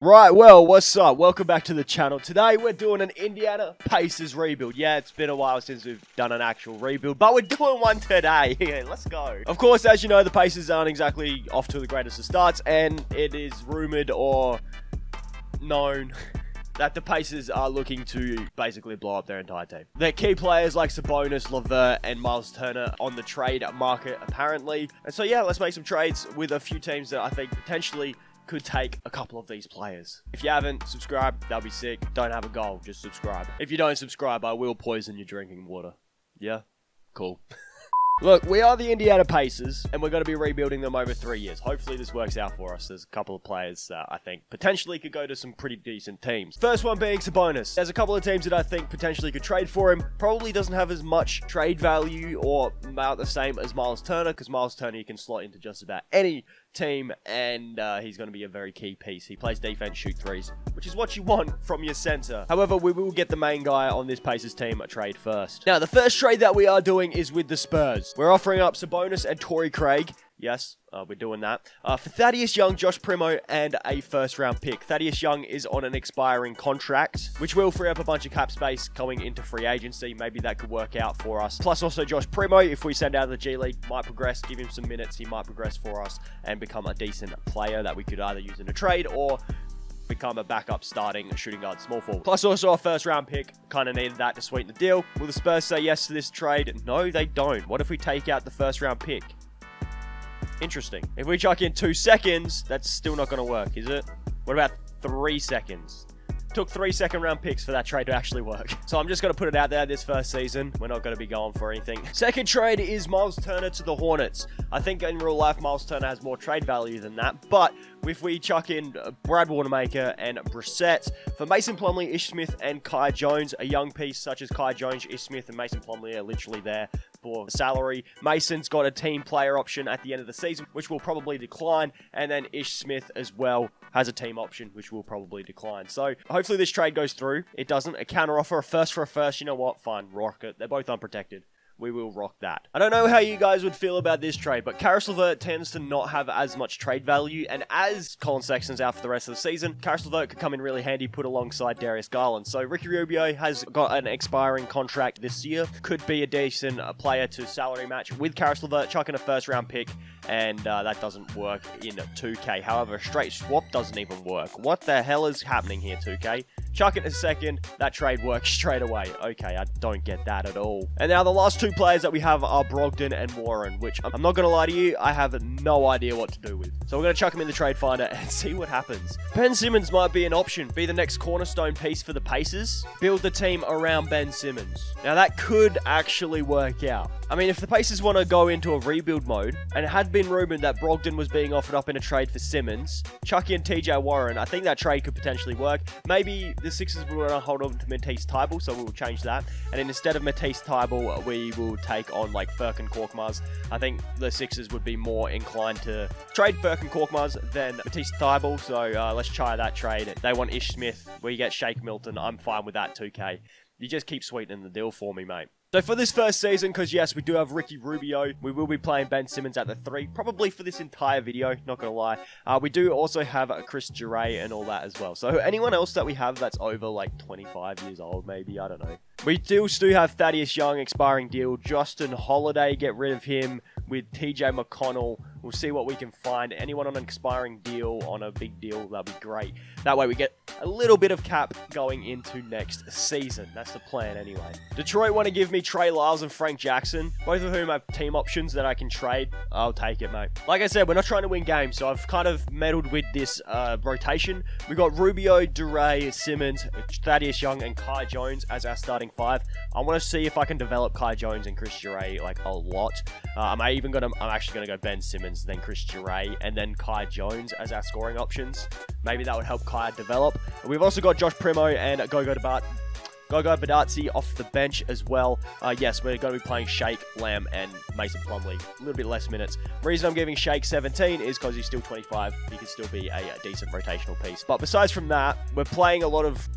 Right, well, what's up? Welcome back to the channel. Today, we're doing an Indiana Pacers rebuild. Yeah, it's been a while since we've done an actual rebuild, but we're doing one today. Let's go. Of course, as you know, the Pacers aren't exactly off to the greatest of starts, and it is rumored or known that the Pacers are looking to basically blow up their entire team. Their key players like Sabonis, LaVert, and Myles Turner on the trade market, apparently. And so, yeah, let's make some trades with a few teams that I think potentially could take a couple of these players. If you haven't subscribed, that'll be sick. Don't have a goal, just subscribe. If you don't subscribe, I will poison your drinking water. Yeah? Cool. Look, we are the Indiana Pacers, and we're going to be rebuilding them over 3 years. Hopefully this works out for us. There's a couple of players that I think potentially could go to some pretty decent teams. First one being Sabonis. There's a couple of teams that I think potentially could trade for him. Probably doesn't have as much trade value or about the same as Myles Turner, because Myles Turner you can slot into just about any team, and he's going to be a very key piece. He plays defense, shoot threes, which is what you want from your center. However, we will get the main guy on this Pacers team a trade first. Now, the first trade that we are doing is with the Spurs. We're offering up Sabonis and Torrey Craig. Yes, we're doing that. For Thaddeus Young, Josh Primo, and a first-round pick. Thaddeus Young is on an expiring contract, which will free up a bunch of cap space going into free agency. Maybe that could work out for us. Plus, also Josh Primo, if we send out of the G League, might progress, give him some minutes. He might progress for us and become a decent player that we could either use in a trade or become a backup starting shooting guard small forward. Plus also a first round pick. Kind of needed that to sweeten the deal. Will the Spurs say yes to this trade? No, they don't. What if we take out the first round pick? Interesting. If we chuck in 2 seconds, that's still not going to work, is it? What about 3 seconds? Took 3 second-round picks for that trade to actually work. So I'm just going to put it out there this first season. We're not going to be going for anything. Second trade is Myles Turner to the Hornets. I think in real life, Myles Turner has more trade value than that. But if we chuck in Brad Wanamaker and Brissett for Mason Plumlee, Ish Smith, and Kai Jones, a young piece such as Kai Jones, Ish Smith, and Mason Plumlee are literally there for salary. Mason's got a team player option at the end of the season, which will probably decline. And then Ish Smith as well has a team option, which will probably decline. So hopefully this trade goes through. It doesn't. A counter offer, a first for a first. You know what? Fine. Rock it. They're both unprotected. We will rock that. I don't know how you guys would feel about this trade, but Caris LaVert tends to not have as much trade value, and as Colin Sexton's out for the rest of the season, Caris LaVert could come in really handy, put alongside Darius Garland. So Ricky Rubio has got an expiring contract this year, could be a decent player to salary match with Caris LaVert, chuck in a first round pick, and that doesn't work in 2K. However, a straight swap doesn't even work. What the hell is happening here, 2K? Chuck it in a second, that trade works straight away. Okay, I don't get that at all. And now the last two players that we have are Brogdon and Warren, which I'm not going to lie to you, I have no idea what to do with. So we're going to chuck them in the trade finder and see what happens. Ben Simmons might be an option, be the next cornerstone piece for the Pacers. Build the team around Ben Simmons. Now that could actually work out. I mean, if the Pacers want to go into a rebuild mode, and it had been rumored that Brogdon was being offered up in a trade for Simmons, chuck in TJ Warren, I think that trade could potentially work. Maybe the Sixers will want to hold on to Matisse Thybulle, so we'll change that. And then instead of Matisse Thybulle, we will take on like Furkan Korkmaz. I think the Sixers would be more inclined to trade Furkan Korkmaz than Matisse Thybulle, so let's try that trade. They want Ish Smith, we get Shake Milton, I'm fine with that 2K. You just keep sweetening the deal for me, mate. So for this first season, because yes, we do have Ricky Rubio, we will be playing Ben Simmons at the 3, probably for this entire video, not going to lie. We do also have Chris Duray and all that as well. So anyone else that we have that's over like 25 years old, maybe, I don't know. We still have Thaddeus Young, expiring deal. Justin Holiday, get rid of him with TJ McConnell. We'll see what we can find. Anyone on an expiring deal, on a big deal, that'd be great. That way we get a little bit of cap going into next season. That's the plan anyway. Detroit want to give me Trey Lyles and Frank Jackson, both of whom have team options that I can trade. I'll take it, mate. Like I said, we're not trying to win games, so I've kind of meddled with this rotation. We got Rubio, Duray, Simmons, Thaddeus Young, and Kai Jones as our starting 5. I want to see if I can develop Kai Jones and Chris Duray like a lot. I'm actually gonna go Ben Simmons, then Chris Duray, and then Kai Jones as our scoring options. Maybe that would help Kai develop. We've also got Josh Primo and Gogo Badazzi off the bench as well. Yes, we're going to be playing Shake, Lamb, and Mason Plumlee. A little bit less minutes. The reason I'm giving Shake 17 is because he's still 25. He can still be a decent rotational piece. But besides from that, we're playing a lot of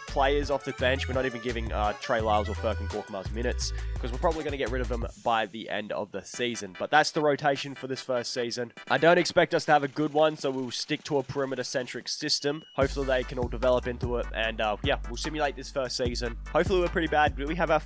players off the bench. We're not even giving Trey Lyles or Furkan Korkmaz minutes because we're probably going to get rid of them by the end of the season. But that's the rotation for this first season. I don't expect us to have a good one, so we'll stick to a perimeter-centric system. Hopefully they can all develop into it, and yeah, we'll simulate this first season. Hopefully we're pretty bad.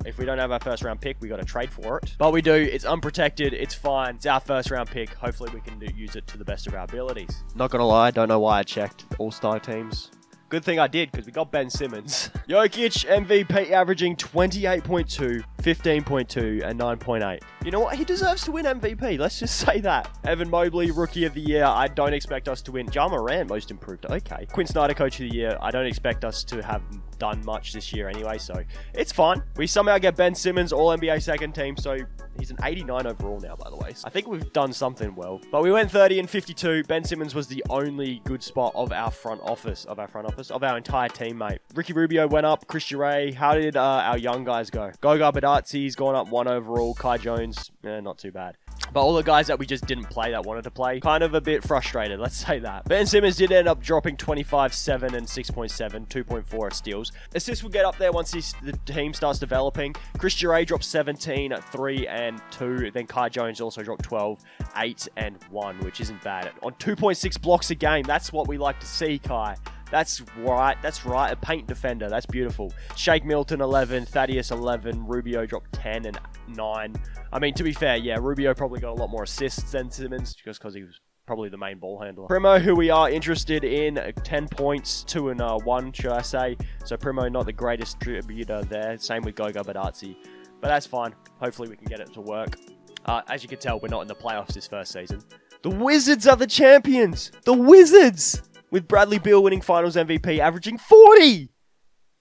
If we don't have our first round pick, we got to trade for it. But we do. It's unprotected. It's fine. It's our first round pick. Hopefully we can use it to the best of our abilities. Not gonna lie, don't know why I checked all-star teams. Good thing I did, because we got Ben Simmons. Jokic, MVP, averaging 28.2, 15.2, and 9.8. You know what? He deserves to win MVP. Let's just say that. Evan Mobley, Rookie of the Year. I don't expect us to win. Ja Morant, Most Improved. Okay. Quinn Snyder, Coach of the Year. I don't expect us to have done much this year anyway, so it's fine. We somehow get Ben Simmons, All-NBA second team, so he's an 89 overall now, by the way. So I think we've done something well. But we went 30 and 52. Ben Simmons was the only good spot of our front office, of our entire team, mate. Ricky Rubio went up. Chris Duray. How did our young guys go? Goga Badartsi's gone up 1 overall. Kai Jones, not too bad. But all the guys that we just didn't play that wanted to play, kind of a bit frustrated, let's say that. Ben Simmons did end up dropping 25, 7, and 6.7, 2.4 steals. Assists will get up there once the team starts developing. Chris Duray dropped 17, 3, and 2. Then Kai Jones also dropped 12, 8, and 1, which isn't bad. On 2.6 blocks a game, that's what we like to see, Kai. That's right. A paint defender. That's beautiful. Shake Milton, 11. Thaddeus, 11. Rubio dropped 10 and 9. I mean, to be fair, yeah, Rubio probably got a lot more assists than Simmons just because he was probably the main ball handler. Primo, who we are interested in, 10 points, 2 and 1, should I say. So Primo, not the greatest distributor there. Same with Goga Badartsi. But that's fine. Hopefully we can get it to work. As you can tell, we're not in the playoffs this first season. The Wizards are the champions! The Wizards! With Bradley Beal winning Finals MVP, averaging 40!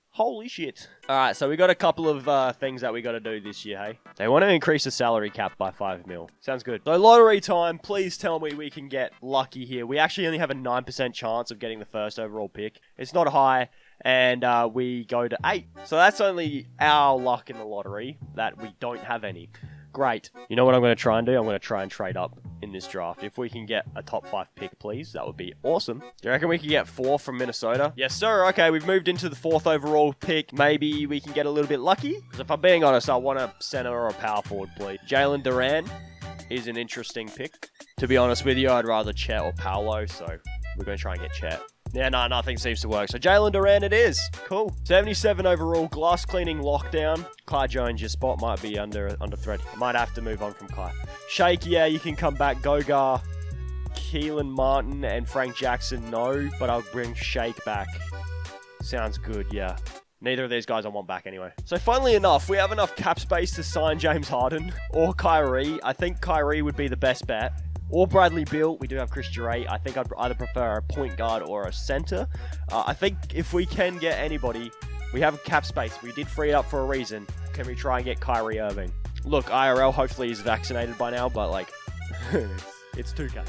Holy shit. Alright, so we got a couple of things that we got to do this year, hey? They want to increase the salary cap by 5 mil. Sounds good. So lottery time, please tell me we can get lucky here. We actually only have a 9% chance of getting the first overall pick. It's not high, and we go to 8. So that's only our luck in the lottery, that we don't have any. Great. You know what I'm going to try and do? I'm going to try and trade up in this draft. If we can get a top 5 pick, please, that would be awesome. Do you reckon we can get 4 from Minnesota? Yes, sir. Okay, we've moved into the 4th overall pick. Maybe we can get a little bit lucky. Because if I'm being honest, I want a center or a power forward, please. Jalen Duran is an interesting pick. To be honest with you, I'd rather Chet or Paolo, so we're going to try and get Chet. Yeah, no, nothing seems to work. So Jalen Duran it is. Cool. 77 overall, glass cleaning lockdown. Kai Jones, your spot might be under threat. Might have to move on from Kai. Shake, yeah, you can come back. Goga, Keelan Martin, and Frank Jackson, no. But I'll bring Shake back. Sounds good, yeah. Neither of these guys I want back anyway. So funnily enough, we have enough cap space to sign James Harden or Kyrie. I think Kyrie would be the best bet. Or Bradley Beal. We do have Chris Duray. I think I'd either prefer a point guard or a center. I think if we can get anybody, we have cap space. We did free it up for a reason. Can we try and get Kyrie Irving? Look, IRL hopefully he's vaccinated by now, but like, it's 2K.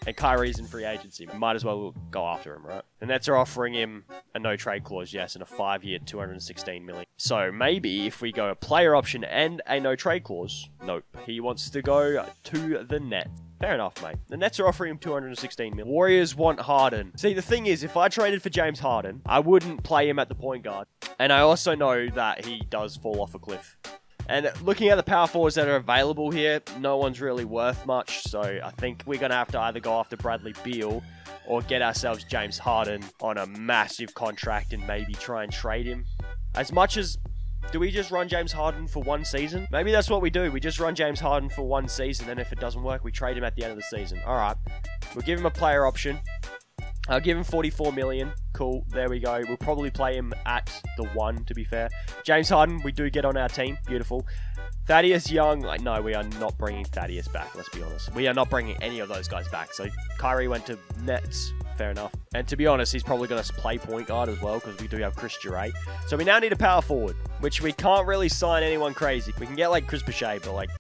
And Kyrie's in free agency. We might as well go after him, right? The Nets are offering him a no-trade clause, yes, and a 5-year, $216 million. So maybe if we go a player option and a no-trade clause, nope. He wants to go to the Nets. Fair enough, mate. The Nets are offering him $216 million. Warriors want Harden. See, the thing is, if I traded for James Harden, I wouldn't play him at the point guard. And I also know that he does fall off a cliff. And looking at the power forwards that are available here, no one's really worth much. So I think we're going to have to either go after Bradley Beal or get ourselves James Harden on a massive contract and maybe try and trade him. As much as... Do we just run James Harden for 1 season? Maybe that's what we do. We just run James Harden for 1 season, and if it doesn't work, we trade him at the end of the season. All right. We'll give him a player option. I'll give him $44 million. Cool. There we go. We'll probably play him at the 1, to be fair. James Harden, we do get on our team. Beautiful. Thaddeus Young, like, no, we are not bringing Thaddeus back, let's be honest. We are not bringing any of those guys back. So Kyrie went to Nets. Fair enough. And to be honest, he's probably going to play point guard as well because we do have Chris Duray. So we now need a power forward, which we can't really sign anyone crazy. We can get like Chris Boucher, but like,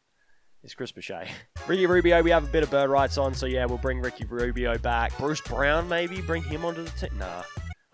it's Chris Boucher. Ricky Rubio, we have a bit of bird rights on. So yeah, we'll bring Ricky Rubio back. Bruce Brown, maybe? Bring him onto the team? Nah.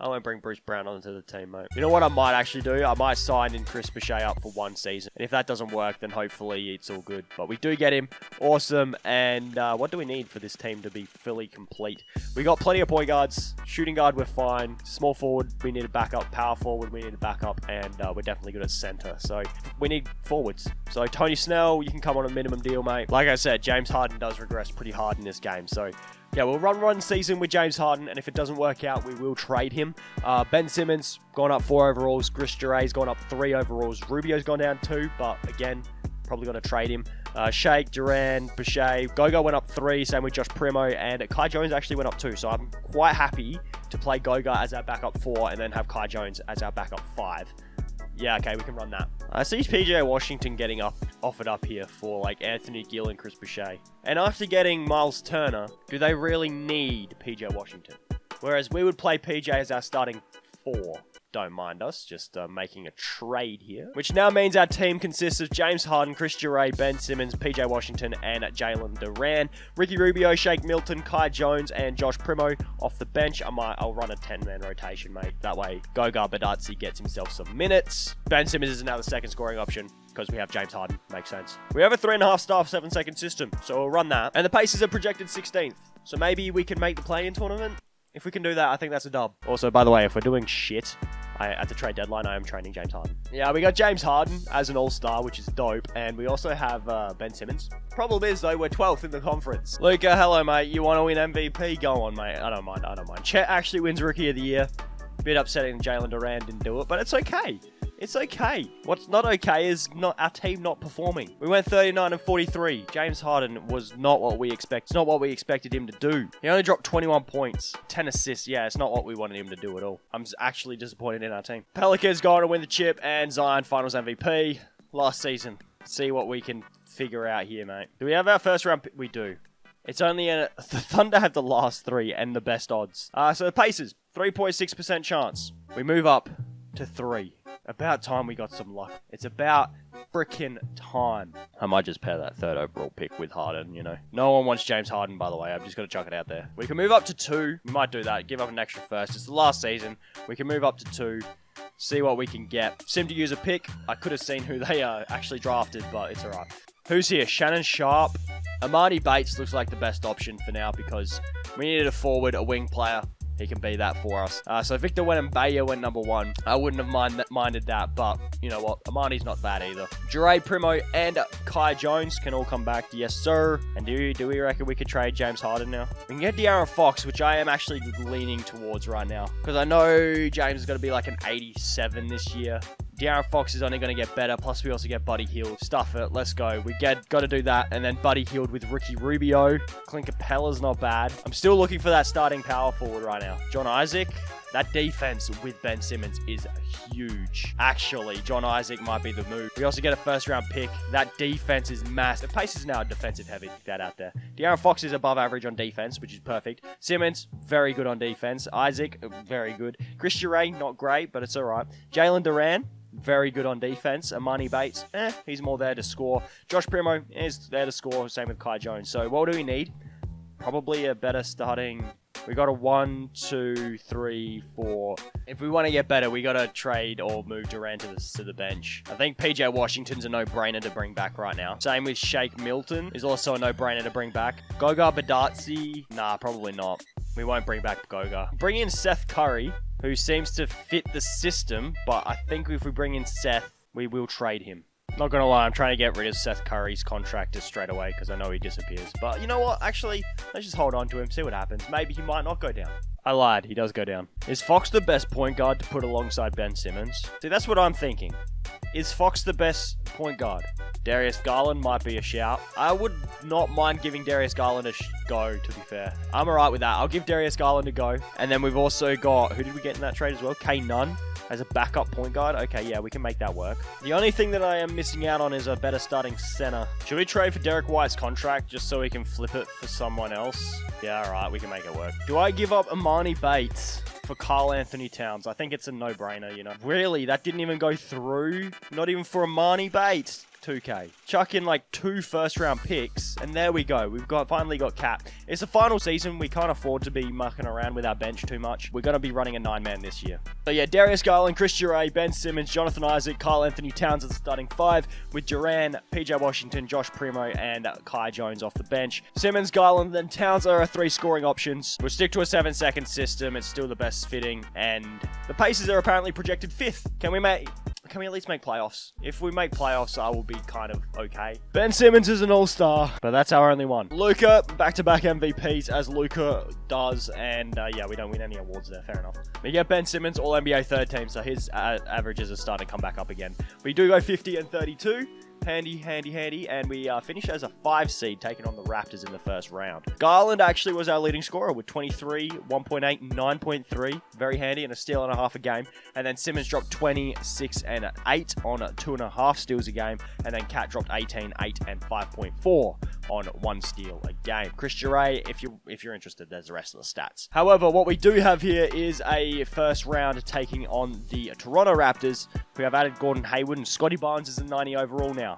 I won't bring Bruce Brown onto the team, mate. You know what I might actually do? I might sign in Chris Boucher up for 1 season. And if that doesn't work, then hopefully it's all good. But we do get him. Awesome. And what do we need for this team to be fully complete? We got plenty of point guards. Shooting guard, we're fine. Small forward, we need a backup. Power forward, we need a backup. And we're definitely good at center. So we need forwards. So Tony Snell, you can come on a minimum deal, mate. Like I said, James Harden does regress pretty hard in this game. So yeah, we'll run 1 season with James Harden, and if it doesn't work out, we will trade him. Ben Simmons, gone up 4 overalls. Chris Dure's gone up 3 overalls. Rubio's gone down 2, but again, probably going to trade him. Shake, Duran, Boucher. Goga went up 3, same with Josh Primo, and Kai Jones actually went up 2. So I'm quite happy to play Goga as our backup 4, and then have Kai Jones as our backup 5. Yeah, okay, we can run that. I see PJ Washington getting offered up here for like Anthony Gill and Chris Boucher. And after getting Myles Turner, do they really need PJ Washington? Whereas we would play PJ as our starting 4. Don't mind us, just making a trade here. Which now means our team consists of James Harden, Chris Dure, Ben Simmons, PJ Washington, and Jalen Duran. Ricky Rubio, Shake Milton, Kai Jones, and Josh Primo off the bench. I'll run a 10-man rotation, mate. That way, Goga Badazzi gets himself some minutes. Ben Simmons is another second scoring option because we have James Harden. Makes sense. We have a 3.5-star 7-second system, so we'll run that. And the Pacers are projected 16th, so maybe we can make the play-in tournament. If we can do that, I think that's a dub. Also, by the way, if we're doing shit at the trade deadline, I am trading James Harden. Yeah, we got James Harden as an all-star, which is dope. And we also have Ben Simmons. Problem is, though, we're 12th in the conference. Luca, hello, mate. You want to win MVP? Go on, mate. I don't mind. Chet actually wins Rookie of the Year. Bit upsetting Jalen Duran didn't do it, but it's okay. It's okay. What's not okay is our team not performing. We went 39 and 43. James Harden was not what we expect. It's not what we expected him to do. He only dropped 21 points, 10 assists. Yeah, it's not what we wanted him to do at all. I'm actually disappointed in our team. Pelicans going to win the chip, and Zion Finals MVP last season. See what we can figure out here, mate. Do we have our first round pick? We do. It's only the Thunder have the last 3 and the best odds. So the Pacers, 3.6% chance. We move up to 3. About time we got some luck. It's about frickin' time. I might just pair that 3rd overall pick with Harden, you know. No one wants James Harden, by the way. I'm just going to chuck it out there. We can move up to 2. We might do that. Give up an extra first. It's the last season. We can move up to 2. See what we can get. Seem to use a pick. I could have seen who they actually drafted, but it's alright. Who's here? Shannon Sharp. Amani Bates looks like the best option for now because we needed a forward, a wing player. He can be that for us. So Victor Wembanyama went number 1. I wouldn't have minded that, but you know what? Amani's not bad either. Jure, Primo, and Kai Jones can all come back. Yes, sir. And do we reckon we could trade James Harden now? We can get De'Aaron Fox, which I am actually leaning towards right now. Because I know James is going to be like an 87 this year. De'Aaron Fox is only going to get better. Plus, we also get Buddy Hield. Stuff it. Let's go. We got to do that. And then Buddy Hield with Ricky Rubio. Clint Capella's not bad. I'm still looking for that starting power forward right now. John Isaac. That defense with Ben Simmons is huge. Actually, John Isaac might be the move. We also get a 1st-round pick. That defense is massive. The Pacers now are defensive heavy. Get that out there. De'Aaron Fox is above average on defense, which is perfect. Simmons, very good on defense. Isaac, very good. Chris Dure, not great, but it's all right. Jalen Duran, very good on defense. Amani Bates, he's more there to score. Josh Primo is there to score. Same with Kai Jones. So what do we need? Probably a better starting. We got a 1, 2, 3, 4. If we want to get better, we got to trade or move Durant to the bench. I think PJ Washington's a no-brainer to bring back right now. Same with Shake Milton is also a no-brainer to bring back. Goga Badazzi, nah, probably not. We won't bring back Goga. Bring in Seth Curry, who seems to fit the system, but I think if we bring in Seth, we will trade him. Not gonna lie, I'm trying to get rid of Seth Curry's contract straight away because I know he disappears. But you know what? Actually, let's just hold on to him, see what happens. Maybe he might not go down. I lied, he does go down. Is Fox the best point guard to put alongside Ben Simmons? See, that's what I'm thinking. Is Fox the best point guard? Darius Garland might be a shout. I would not mind giving Darius Garland a go, to be fair. I'm alright with that. I'll give Darius Garland a go. And then we've also got, who did we get in that trade as well? K Nunn as a backup point guard. Okay, yeah, we can make that work. The only thing that I am missing out on is a better starting center. Should we trade for Derek White's contract just so we can flip it for someone else? Yeah, alright, we can make it work. Do I give up Amani Bates for Karl Anthony Towns? I think it's a no-brainer, you know. Really? That didn't even go through? Not even for Amani Bates? 2K. Chuck in like 2 first-round picks, and there we go. We've finally got cap. It's the final season. We can't afford to be mucking around with our bench too much. We're going to be running a 9-man this year. So yeah, Darius Garland, Chris Duray, Ben Simmons, Jonathan Isaac, Kyle Anthony Towns as the starting 5, with Duran, PJ Washington, Josh Primo, and Kai Jones off the bench. Simmons, Garland, and Towns are our 3 scoring options. We'll stick to a 7-second system. It's still the best fitting, and the Pacers are apparently projected 5th. Can we at least make playoffs? If we make playoffs, I will be kind of okay. Ben Simmons is an all-star, but that's our only one. Luka, back-to-back MVPs as Luka does, and yeah, we don't win any awards there, fair enough. We get Ben Simmons, all-NBA third team, so his averages are starting to come back up again. We do go 50 and 32. Handy, and we finish as a 5 seed, taking on the Raptors in the first round. Garland actually was our leading scorer with 23, 1.8, 9.3. Very handy, and a steal and a half a game. And then Simmons dropped 26 and 8 on 2.5 steals a game. And then Cat dropped 18, 8, and 5.4 on 1 steal a game. Chris Duray, if you're interested, there's the rest of the stats. However, what we do have here is a first round taking on the Toronto Raptors, who have added Gordon Hayward, and Scotty Barnes is a 90 overall now.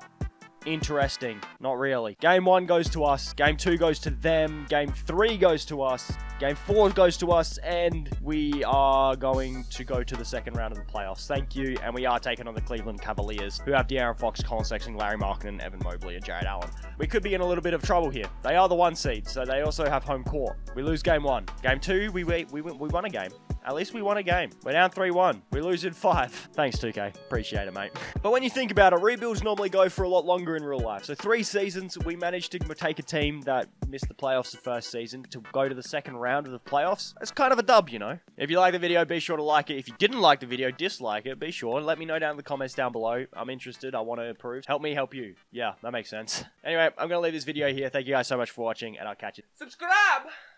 Interesting. Not really. Game 1 goes to us. Game 2 goes to them. Game 3 goes to us. Game 4 goes to us. And we are going to go to the second round of the playoffs. Thank you. And we are taking on the Cleveland Cavaliers, who have De'Aaron Fox, Colin Sexton, Larry Markkinen, Evan Mobley, and Jared Allen. We could be in a little bit of trouble here. They are the 1 seed, so they also have home court. We lose game 1. Game 2, we won a game. At least we won a game. We're down 3-1. We lose in 5. Thanks, 2K. Appreciate it, mate. But when you think about it, rebuilds normally go for a lot longer in real life. So 3 seasons, we managed to take a team that missed the playoffs the first season to go to the second round of the playoffs. It's kind of a dub, you know? If you like the video, be sure to like it. If you didn't like the video, dislike it. Be sure. Let me know down in the comments down below. I'm interested. I want to improve. Help me help you. Yeah, that makes sense. Anyway, I'm going to leave this video here. Thank you guys so much for watching, and I'll catch you. Subscribe!